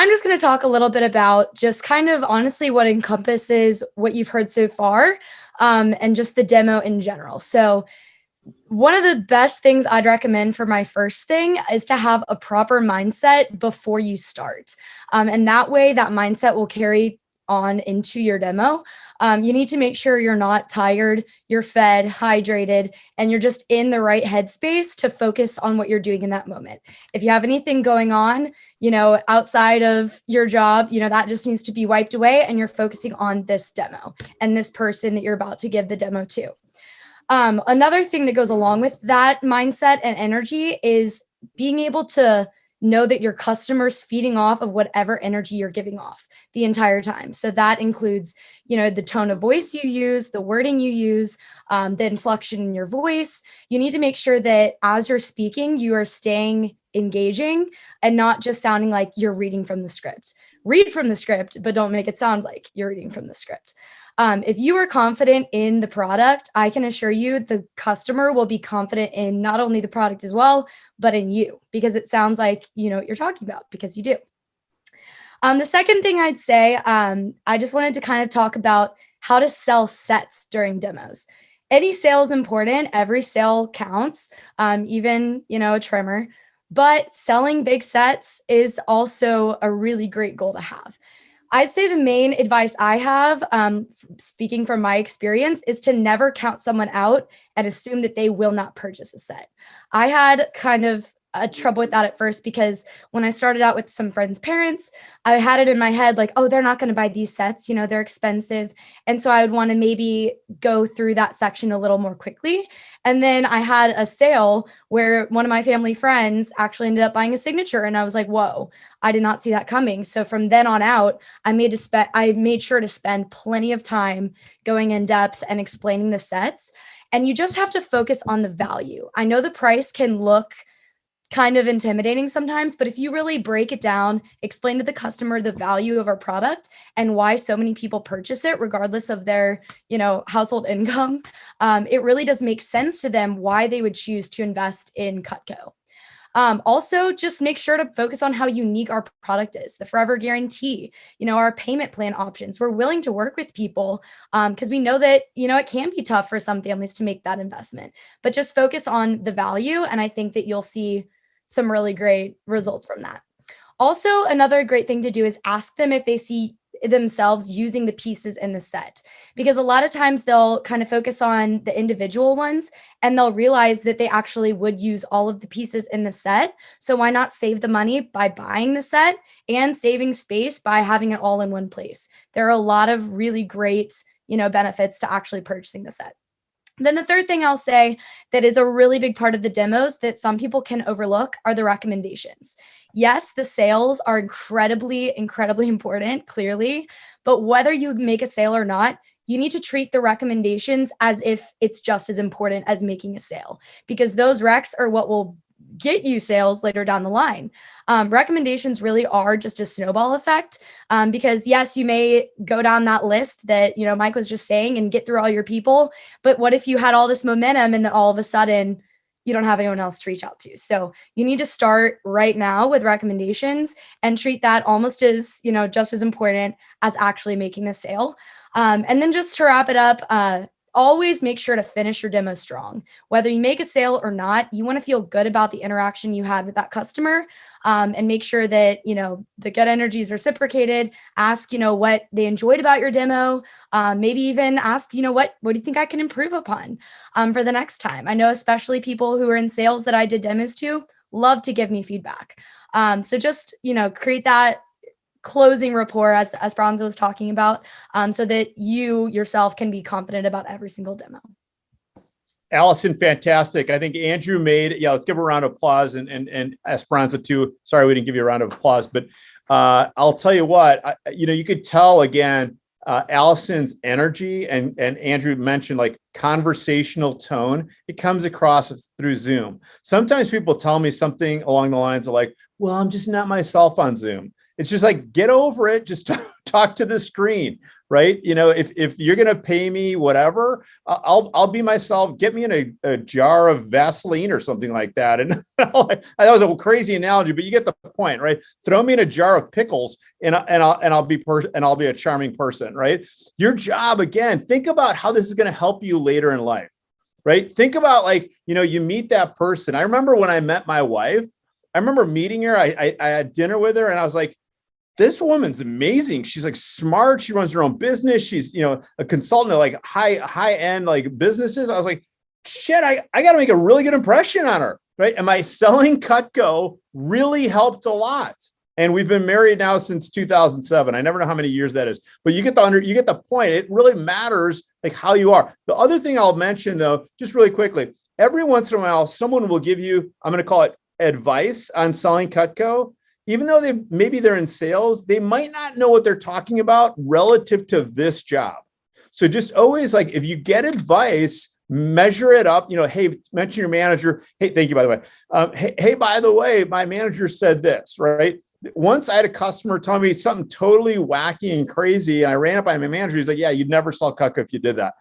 I'm just going to talk a little bit about just kind of honestly what encompasses what you've heard so far, and just the demo in general. So one of the best things I'd recommend for my first thing is to have a proper mindset before you start. And that way, that mindset will carry on into your demo. You need to make sure you're not tired, you're fed, hydrated, and you're just in the right headspace to focus on what you're doing in that moment. If you have anything going on, outside of your job, that just needs to be wiped away and you're focusing on this demo and this person that you're about to give the demo to. Another thing that goes along with that mindset and energy is being able to know that your customer's feeding off of whatever energy you're giving off the entire time. So that includes, the tone of voice you use, the wording you use, the inflection in your voice. You need to make sure that as you're speaking, you are staying engaging and not just sounding like you're reading from the script. Read from the script, but don't make it sound like you're reading from the script. If you are confident in the product, I can assure you the customer will be confident in not only the product as well, but in you, because it sounds like you know what you're talking about, because you do. The second thing I'd say, I just wanted to kind of talk about how to sell sets during demos. Any sale is important. Every sale counts, even, a trimmer. But selling big sets is also a really great goal to have. I'd say the main advice I have, speaking from my experience, is to never count someone out and assume that they will not purchase a set. I had kind of a trouble with that at first because when I started out with some friends' parents, I had it in my head like, oh, they're not going to buy these sets, they're expensive. And so I would want to maybe go through that section a little more quickly. And then I had a sale where one of my family friends actually ended up buying a signature. And I was like, whoa, I did not see that coming. So from then on out, I made sure to spend plenty of time going in depth and explaining the sets. And you just have to focus on the value. I know the price can look kind of intimidating sometimes, but if you really break it down, explain to the customer the value of our product and why so many people purchase it, regardless of their, household income, it really does make sense to them why they would choose to invest in Cutco. Also, just make sure to focus on how unique our product is, the forever guarantee, our payment plan options. We're willing to work with people because we know that, it can be tough for some families to make that investment, but just focus on the value. And I think that you'll see some really great results from that. Also, another great thing to do is ask them if they see themselves using the pieces in the set, because a lot of times they'll kind of focus on the individual ones and they'll realize that they actually would use all of the pieces in the set. So why not save the money by buying the set and saving space by having it all in one place? There are a lot of really great, benefits to actually purchasing the set. Then the third thing I'll say that is a really big part of the demos that some people can overlook are the recommendations. Yes, the sales are incredibly, incredibly important, clearly, but whether you make a sale or not, you need to treat the recommendations as if it's just as important as making a sale, because those recs are what will get you sales later down the line. Recommendations really are just a snowball effect, because yes, you may go down that list that, Mike was just saying and get through all your people, but what if you had all this momentum and then all of a sudden you don't have anyone else to reach out to? So you need to start right now with recommendations and treat that almost as, just as important as actually making the sale. And then just to wrap it up, always make sure to finish your demo strong. Whether you make a sale or not, you want to feel good about the interaction you had with that customer, and make sure that, the good energy is reciprocated. Ask, what they enjoyed about your demo. Maybe even ask, what do you think I can improve upon for the next time? I know especially people who are in sales that I did demos to love to give me feedback. So just, create that closing rapport as Bronze was talking about, so that you yourself can be confident about every single demo. Allison, fantastic. I think Andrew let's give a round of applause and Esperanza too. Sorry, we didn't give you a round of applause, but I'll tell you what, you could tell again, Allison's energy and Andrew mentioned like conversational tone. It comes across through Zoom. Sometimes people tell me something along the lines of like, well, I'm just not myself on Zoom. It's just like, get over it. Just talk to the screen, right? If you're going to pay me whatever, I'll be myself. Get me in a jar of Vaseline or something like that. And that was a crazy analogy, but you get the point, right? Throw me in a jar of pickles and I'll be a charming person, right? Your job, again, think about how this is going to help you later in life, right? Think about you meet that person. I remember when I met my wife, I remember meeting her. I had dinner with her and I was like, this woman's amazing. She's like smart. She runs her own business. She's, a consultant at like high end like businesses. I was like, shit, I got to make a really good impression on her, right? And my selling Cutco really helped a lot. And we've been married now since 2007. I never know how many years that is, but you get the point. It really matters like how you are. The other thing I'll mention though, just really quickly, every once in a while, someone will give you, I'm going to call it advice on selling Cutco. Even though they're in sales, they might not know what they're talking about relative to this job. So just always if you get advice, measure it up, hey, mention your manager. Hey, thank you, by the way. Hey, by the way, my manager said this, right? Once I had a customer tell me something totally wacky and crazy, and I ran up by my manager. He's like, yeah, you'd never sell Cutco if you did that.